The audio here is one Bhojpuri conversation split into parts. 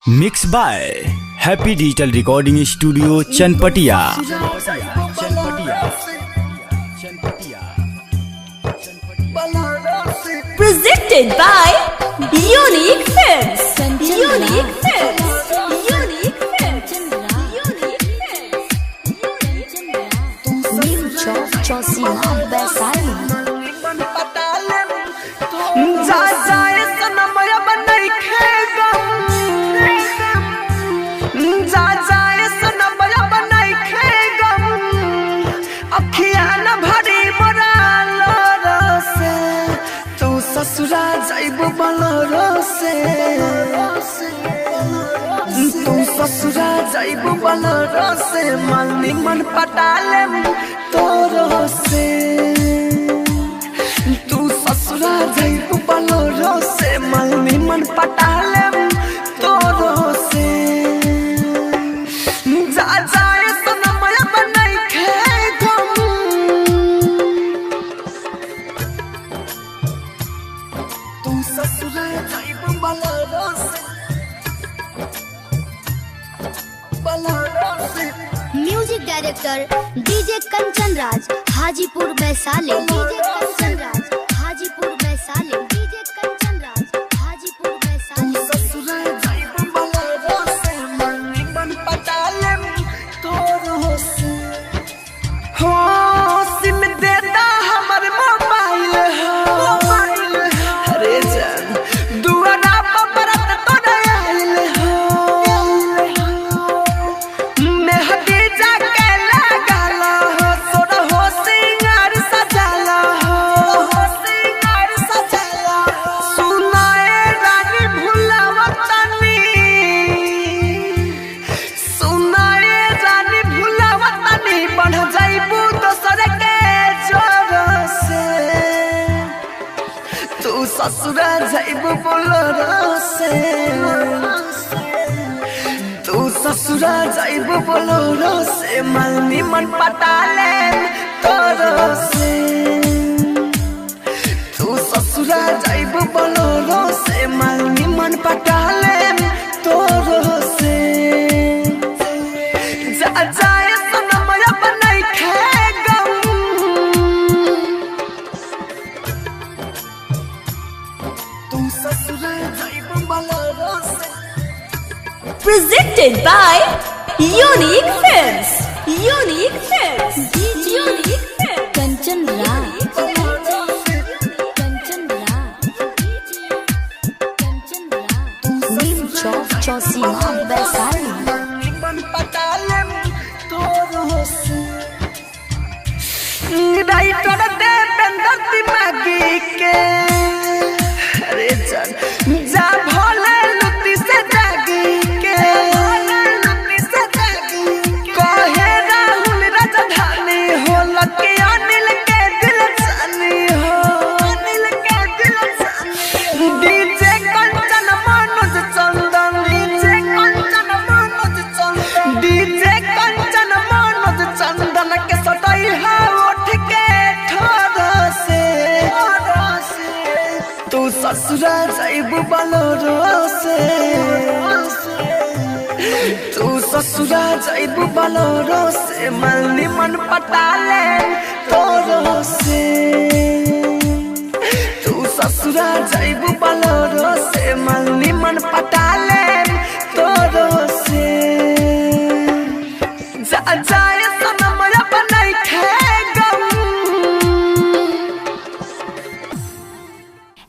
Mix by Happy Digital Recording Studio Chanpatia. Presented by Unique Films. Unique Films. Unique Films. Unique Films. New Job Josima Besali. ससुरा जाइबो बलरो से तू ससुरा जाइबो बलरो से मालनी मन पटाले तोरो से तू ससुरा जाइबो बलरो से मालनी मन पटाले तोरो से जा जाए सनमया बनाई खे गम तू ससुरा जाइबो बलरो से music director DJ Kanchan Raj Hajipur Vaishali. DJ Kanchan Raj Hajipur Vaishali. DJ Kanchan Raj Hajipur Vaishali. ससुरा जाइबो बलरो से मालनी मन पटाले तोरो से हो सिम देता हमर मोबाइल हो अरे जान दुआरा पर बरत तो आइल हो मेहदी जाके लगाला हो सोना हो सिंगार सजाला हो सिंगार सजाला सुनाए रानी भुलावतनी सुनाए रानी भुलावतनी बढ़ जाइबू दोसर के जोर से तू ससुरा जाइबू बोलरो से तू ससुरा जाइबू बोलरो से मालनी मन पटाले तोरो से तू ससुरा जाइबू बोलरो से मालनी मन पटाले तोरो से जा जाए सनमया बनाई खे गम तू ससुरा जाइबो बलरो से Presented by Unique Films. Unique Films. Unique Films. Kanchan Raj Kanchan Raj Kanchan Raj new job जॉसिमा वैशाली। मन पटाले तोरो से राइटर देवेंद्र दिमागी के अरे जान जा भोले लुटी से जागी के लुटी से जागी कहे राहुल राजधानी हो लके अनिल के दिल जानी हो अनिल के दिल जानी डीजे कंचन मनोज चंदन डीजे कंचन मनोज चंदन डीजे कंचन मनोज चंदन के सटाई है उठ के ठोर से तू ससुरा जाइबू बलरो से तू ससुरा जाइबू बलरो से मालनी मन पटाले तोरो से तू ससुरा जाइबू बलरो से मालनी मन पटाले तोरो से जा जाए सनमया बनाई खे गम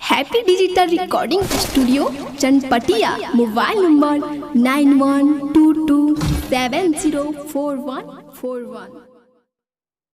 happy Digital Recording Studio Chanpatia. Mobile number 9122704141।